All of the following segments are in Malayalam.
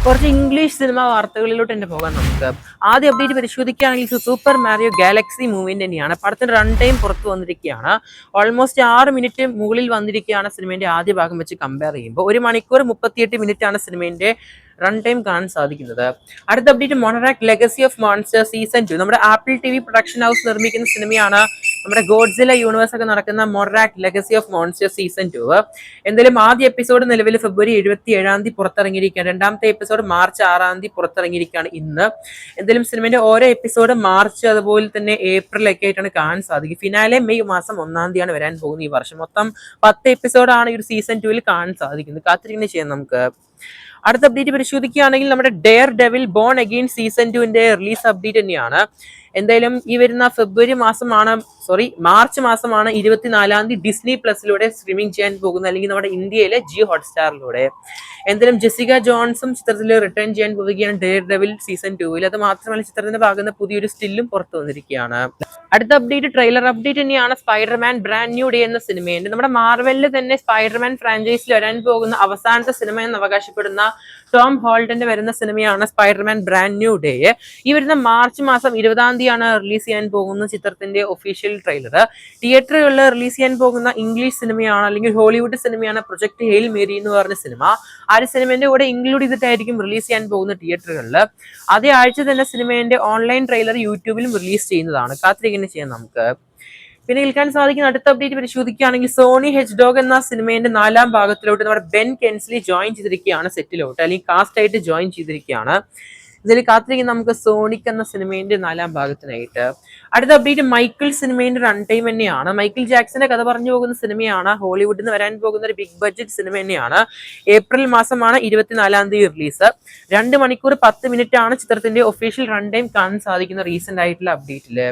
കുറച്ച് ഇംഗ്ലീഷ് സിനിമ വാർത്തകളിലോട്ട് തന്നെ പോകാം നമുക്ക്. ആദ്യം അപ്ഡേറ്റ് പരിശോധിക്കുകയാണെങ്കിൽ സൂപ്പർ മാരിയോ ഗാലക്സി മൂവിന്റെ തന്നെയാണ്. പടത്തിന്റെ റൺ ടൈം പുറത്തു വന്നിരിക്കുകയാണ്. ഓൾമോസ്റ്റ് 6 മിനിറ്റ് മുകളിൽ വന്നിരിക്കുകയാണ് സിനിമയുടെ ആദ്യ ഭാഗം വെച്ച് കമ്പയർ ചെയ്യുമ്പോൾ. 1 മണിക്കൂർ 38 മിനിറ്റ് ആണ് സിനിമയുടെ റൺ ടൈം കാണാൻ സാധിക്കുന്നത്. അടുത്ത update Monarch legacy of monster season 2. നമ്മുടെ ആപ്പിൾ TV പ്രൊഡക്ഷൻ ഹൗസ് നിർമ്മിക്കുന്ന സിനിമയാണ്. നമ്മുടെ ഗോഡ്സില യൂണിവേഴ്സ് ഒക്കെ നടക്കുന്ന മൊണറാക് ലെഗസി ഓഫ് മോൺസ്റ്റർ സീസൺ 2. എന്തായാലും ആദ്യ എപ്പിസോഡ് നിലവിൽ ഫെബ്രുവരി 27 പുറത്തിറങ്ങിയിരിക്കുകയാണ്. രണ്ടാമത്തെ എപ്പിസോഡ് മാർച്ച് 6 പുറത്തിറങ്ങിയിരിക്കുകയാണ് ഇന്ന്. എന്തായാലും സിനിമയുടെ ഓരോ എപ്പിസോഡ് മാർച്ച് അതുപോലെ തന്നെ ഏപ്രിലൊക്കെ ആയിട്ടാണ് കാണാൻ സാധിക്കും. ഫിനാലെ മെയ് മാസം 1 വരാൻ പോകുന്നത് ഈ വർഷം. മൊത്തം 10 എപ്പിസോഡാണ് ഈ ഒരു സീസൺ 2 കാണാൻ സാധിക്കുന്നത്. കാത്തിരിക്കുന്നത് ചെയ്യാം നമുക്ക്. അടുത്ത അപ്ഡേറ്റ് പരിശോധിക്കുകയാണെങ്കിൽ നമ്മുടെ dare devil born again season 2 release update തന്നെയാണ്. എന്തായാലും ഈ വരുന്ന മാർച്ച് മാസമാണ് 24 ഡിസ്നി പ്ലസിലൂടെ സ്ട്രീമിംഗ് ചെയ്യാൻ പോകുന്നത്, അല്ലെങ്കിൽ നമ്മുടെ ഇന്ത്യയിലെ ജിയോ ഹോട്ട്സ്റ്റാറിലൂടെ. എന്തായാലും ജെസിക ജോൺസും ചിത്രത്തിൽ റിട്ടേൺ ചെയ്യാൻ പോവുകയാണ് ഡെയർ ഡെവിൽ സീസൺ 2. അത് മാത്രമല്ല ചിത്രത്തിന്റെ ഭാഗത്ത് പുതിയൊരു സ്റ്റില്ലും പുറത്തു വന്നിരിക്കുകയാണ്. അടുത്ത അപ്ഡേറ്റ് ട്രെയിലർ അപ്ഡേറ്റ് തന്നെയാണ്. സ്പൈഡർമാൻ ബ്രാൻഡ് ന്യൂ ഡേ എന്ന സിനിമയുണ്ട്. നമ്മുടെ മാർവലിൽ തന്നെ സ്പൈഡർമാൻ ഫ്രാഞ്ചൈസിൽ വരാൻ പോകുന്ന അവസാനത്തെ സിനിമ എന്ന് അവകാശപ്പെടുന്ന ടോം ഹോൾഡന്റെ വരുന്ന സിനിമയാണ് സ്പൈഡർമാൻ ബ്രാൻഡ് ന്യൂ ഡേ. ഈ വരുന്ന മാർച്ച് മാസം 20 റിലീസ് ചെയ്യാൻ പോകുന്ന ചിത്രത്തിന്റെ ഒഫീഷ്യൽ ട്രെയിലർ. തിയേറ്ററുകളിൽ റിലീസ് ചെയ്യാൻ പോകുന്ന ഇംഗ്ലീഷ് സിനിമയാണ്, അല്ലെങ്കിൽ ഹോളിവുഡ് സിനിമയാണ് പ്രൊജക്ട് ഹെയിൽ മേരി എന്ന് പറഞ്ഞ സിനിമ. ആ ഒരു സിനിമയുടെ കൂടെ ഇൻക്ലൂഡ് ചെയ്തിട്ടായിരിക്കും റിലീസ് ചെയ്യാൻ പോകുന്ന തിയേറ്ററുകളിൽ. അതേ ആഴ്ച തന്നെ സിനിമയുടെ ഓൺലൈൻ ട്രെയിലർ യൂട്യൂബിലും റിലീസ് ചെയ്യുന്നതാണ്. കാത്തിരിക്കുന്നത് ചെയ്യാം നമുക്ക്. പിന്നെ കേൾക്കാൻ സാധിക്കുന്ന അടുത്ത അപ്ഡേറ്റ് പരിശോധിക്കുകയാണെങ്കിൽ സോണി ഹെഡ്ജ്ഡോഗ് എന്ന സിനിമയുടെ 4ാം ഭാഗത്തിലോട്ട് നമ്മുടെ ബെൻ കെൻസ്ലി ജോയിൻ ചെയ്തിരിക്കുകയാണ് സെറ്റിലോട്ട്, അല്ലെങ്കിൽ കാസ്റ്റ് ആയിട്ട് ജോയിൻ ചെയ്തിരിക്കുകയാണ്. ഇതിൽ കാത്തിരിക്കുന്ന നമുക്ക് സോണിക് എന്ന സിനിമയുടെ 4ാം ഭാഗത്തിനായിട്ട്. അടുത്ത അപ്ഡേറ്റ് മൈക്കിൾ സിനിമയുടെ റൺ ടൈം തന്നെയാണ്. മൈക്കിൾ ജാക്സന്റെ കഥ പറഞ്ഞു പോകുന്ന സിനിമയാണ്. ഹോളിവുഡിൽ നിന്ന് വരാൻ പോകുന്ന ഒരു ബിഗ് ബഡ്ജറ്റ് സിനിമ തന്നെയാണ്. ഏപ്രിൽ മാസമാണ് 24 റിലീസ്. 2 മണിക്കൂർ 10 മിനിറ്റ് ആണ് ചിത്രത്തിന്റെ ഒഫീഷ്യൽ റൺ ടൈം കാണാൻ സാധിക്കുന്ന റീസെന്റ് ആയിട്ടുള്ള അപ്ഡേറ്റില്.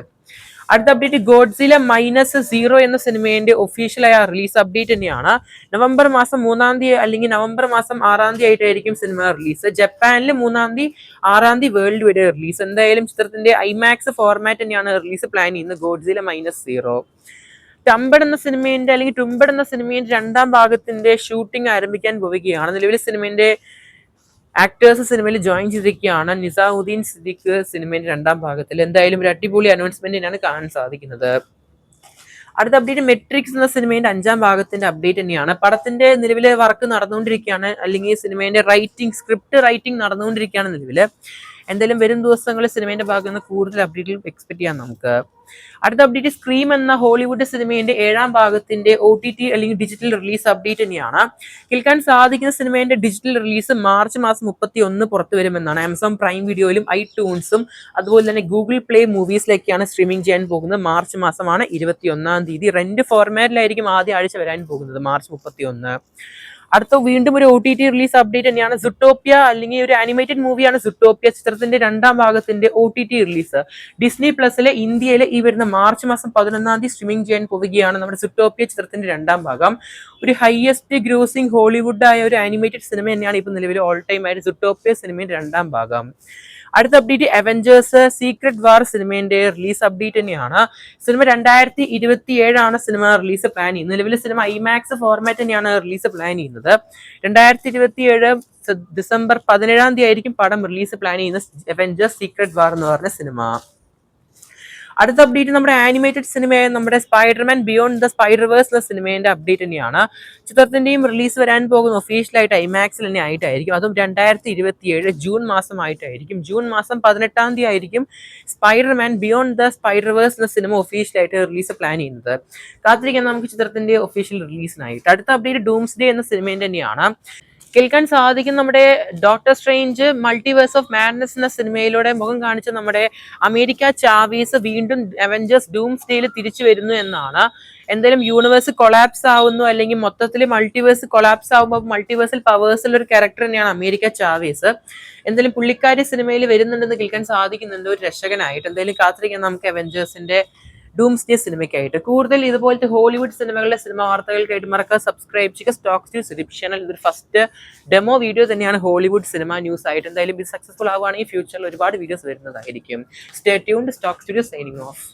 അടുത്ത അപ്ഡേറ്റ് ഗോഡ്സില -0 എന്ന സിനിമയുടെ ഒഫീഷ്യലായ റിലീസ് അപ്ഡേറ്റ് തന്നെയാണ്. നവംബർ മാസം 3 അല്ലെങ്കിൽ നവംബർ മാസം 6 ആയിട്ടായിരിക്കും സിനിമ റിലീസ്. ജപ്പാനിൽ 3 6 വേൾഡ് വൈഡ് റിലീസ്. എന്തായാലും ചിത്രത്തിന്റെ IMAX ഫോർമാറ്റ് തന്നെയാണ് റിലീസ് പ്ലാൻ ചെയ്യുന്നത് ഗോഡ്സില -0. ടംബഡ് എന്ന സിനിമയുടെ അല്ലെങ്കിൽ ടുംബഡ് എന്ന സിനിമയുടെ 2ാം ഭാഗത്തിന്റെ ഷൂട്ടിംഗ് ആരംഭിക്കാൻ പോവുകയാണ്. നിലവിൽ സിനിമയുടെ ആക്ടേഴ്സ് സിനിമയിൽ ജോയിൻ ചെയ്തിരിക്കുകയാണ്. നിസാമുദ്ദീൻ സിദ്ദിഖ് സിനിമയുടെ 2ാം ഭാഗത്തിൽ. എന്തായാലും ഒരു അടിപൊളി അനൗൺസ്മെന്റ് തന്നെയാണ് കാണാൻ സാധിക്കുന്നത്. അടുത്ത അപ്ഡേറ്റ് മെട്രിക്സ് എന്ന സിനിമയുടെ 5ാം ഭാഗത്തിന്റെ അപ്ഡേറ്റ് തന്നെയാണ്. പടത്തിന്റെ നിലവിലെ വർക്ക് നടന്നുകൊണ്ടിരിക്കുകയാണ്, അല്ലെങ്കിൽ സിനിമയുടെ സ്ക്രിപ്റ്റ് റൈറ്റിംഗ് നടന്നുകൊണ്ടിരിക്കുകയാണ് നിലവിൽ. എന്തായാലും വരും ദിവസങ്ങളിൽ സിനിമയുടെ ഭാഗത്ത് നിന്ന് കൂടുതൽ അപ്ഡേറ്റുകൾ എക്സ്പെക്ട് ചെയ്യാം നമുക്ക്. അടുത്ത അപ്ഡേറ്റ് സ്ക്രീം എന്ന ഹോളിവുഡ് സിനിമയുടെ 7ാം ഭാഗത്തിന്റെ OTT അല്ലെങ്കിൽ ഡിജിറ്റൽ റിലീസ് അപ്ഡേറ്റ് തന്നെയാണ്. കേൾക്കാൻ സാധിക്കുന്ന സിനിമയുടെ ഡിജിറ്റൽ റിലീസ് മാർച്ച് മാസം 31 പുറത്തു വരുമെന്നാണ്. ആമസോൺ പ്രൈം വീഡിയോയിലും iTunesഉം അതുപോലെ തന്നെ ഗൂഗിൾ പ്ലേ മൂവീസിലേക്കാണ് സ്ട്രീമിംഗ് ചെയ്യാൻ പോകുന്നത്. മാർച്ച് മാസമാണ് 21 റെന്റ് ഫോർമാറ്റിലായിരിക്കും ആദ്യ ആഴ്ച വരാൻ പോകുന്നത് മാർച്ച് 31. അടുത്ത വീണ്ടും ഒരു OTT റിലീസ് അപ്ഡേറ്റ് തന്നെയാണ്. സുട്ടോപ്യ, അല്ലെങ്കിൽ ഒരു ആനിമേറ്റഡ് മൂവിയാണ് സുട്ടോപ്യ. ചിത്രത്തിന്റെ 2ാം ഭാഗത്തിന്റെ OTT റിലീസ് ഡിസ്നി പ്ലസിലെ ഇന്ത്യയിലെ ഈ വരുന്ന മാർച്ച് മാസം 11 സ്ട്രീമിംഗ് ചെയ്യാൻ പോവുകയാണ് നമ്മുടെ സുട്ടോപ്യ ചിത്രത്തിന്റെ 2ാം ഭാഗം. ഒരു ഹയസ്റ്റ് ഗ്രോസിംഗ് ഹോളിവുഡ് ആയ ഒരു ആനിമേറ്റഡ് സിനിമ തന്നെയാണ് ഇപ്പൊ നിലവിൽ ഓൾ ടൈം ആയിട്ട് സുട്ടോപ്യ സിനിമയുടെ 2ാം ഭാഗം. അടുത്ത അപ്ഡേറ്റ് അവഞ്ചേഴ്സ് സീക്രട്ട് വാർ സിനിമയുടെ റിലീസ് അപ്ഡേറ്റ് തന്നെയാണ്. സിനിമ 2027 സിനിമ റിലീസ് പ്ലാൻ ചെയ്യുന്നത്. നിലവിലെ സിനിമ IMAX ഫോർമാറ്റ് തന്നെയാണ് റിലീസ് പ്ലാൻ ചെയ്യുന്നത്. 2027 ഡിസംബർ 17 ആയിരിക്കും പടം റിലീസ് പ്ലാൻ ചെയ്യുന്ന അവഞ്ചേഴ്സ് സീക്രട്ട് വാർ എന്ന് പറഞ്ഞ സിനിമ. അടുത്ത അപ്ഡേറ്റ് നമ്മുടെ ആനിമേറ്റഡ് സിനിമയായ നമ്മുടെ സ്പൈഡർമാൻ ബിയോണ്ട് ദ സ്പൈഡർവേഴ്സ് എന്ന സിനിമയുടെ അപ്ഡേറ്റ് തന്നെയാണ്. ചിത്രത്തിന്റെയും റിലീസ് വരാൻ പോകുന്ന ഒഫീഷ്യലായിട്ട് IMAX തന്നെ ആയിട്ടായിരിക്കും. അതും 2027 ജൂൺ മാസമായിട്ടായിരിക്കും. ജൂൺ മാസം 18 ആയിരിക്കും സ്പൈഡർമാൻ ബിയോണ്ട് ദ സ്പൈഡർവേഴ്സ് എന്ന സിനിമ ഒഫീഷ്യലായിട്ട് റിലീസ് പ്ലാൻ ചെയ്യുന്നത്. കാത്തിരിക്കാൻ നമുക്ക് ചിത്രത്തിന്റെ ഒഫീഷ്യൽ റിലീസിനായിട്ട്. അടുത്ത അപ്ഡേറ്റ് ഡൂംസ്ഡേ എന്ന സിനിമയുടെ തന്നെയാണ്. കേൾക്കാൻ സാധിക്കും നമ്മുടെ doctor strange multiverse of madness എന്ന സിനിമയിലൂടെ മുഖം കാണിച്ച നമ്മുടെ അമേരിക്ക ചാവീസ് വീണ്ടും അവഞ്ചേഴ്സ് ഡൂംസ്ഡേയിൽ തിരിച്ചു വരുന്നു എന്നാണ്. എന്തായാലും യൂണിവേഴ്സ് കൊളാപ്സ് ആവുന്നു, അല്ലെങ്കിൽ മൊത്തത്തിൽ മൾട്ടിവേഴ്സ് കൊളാപ്സ് ആവുമ്പോൾ മൾട്ടിവേഴ്സൽ പവേഴ്സിൽ ഒരു ക്യാരക്ടർ തന്നെയാണ് അമേരിക്ക ചാവീസ്. എന്തായാലും പുള്ളിക്കാരി സിനിമയിൽ വരുന്നുണ്ടെന്ന് കേൾക്കാൻ സാധിക്കുന്നുണ്ട് ഒരു രക്ഷകനായിട്ട്. എന്തായാലും കാത്തിരിക്കാൻ നമുക്ക് അവഞ്ചേഴ്സിന്റെ ഡൂംസ്ഡേ സിനിമയ്ക്കായിട്ട്. കൂടുതൽ ഇതുപോലത്തെ ഹോളിവുഡ് സിനിമകളുടെ സിനിമ വാർത്തകൾക്കായിട്ട് മറക്കാതെ സബ്സ്ക്രൈബ് ചെയ്യുക സ്റ്റോക്സ് ന്യൂസ് യൂട്യൂബ് ചാനൽ. ഇതൊരു ഫസ്റ്റ് ഡെമോ വീഡിയോ തന്നെയാണ് ഹോളിവുഡ് സിനിമ ന്യൂസ് ആയിട്ട്. എന്തായാലും ഇത് സക്സസ്ഫുൾ ആവുകയാണെങ്കിൽ ഫ്യൂച്ചറിൽ ഒരുപാട് വീഡിയോസ് വരുന്നതായിരിക്കും. Stay tuned. Stocks studio signing of.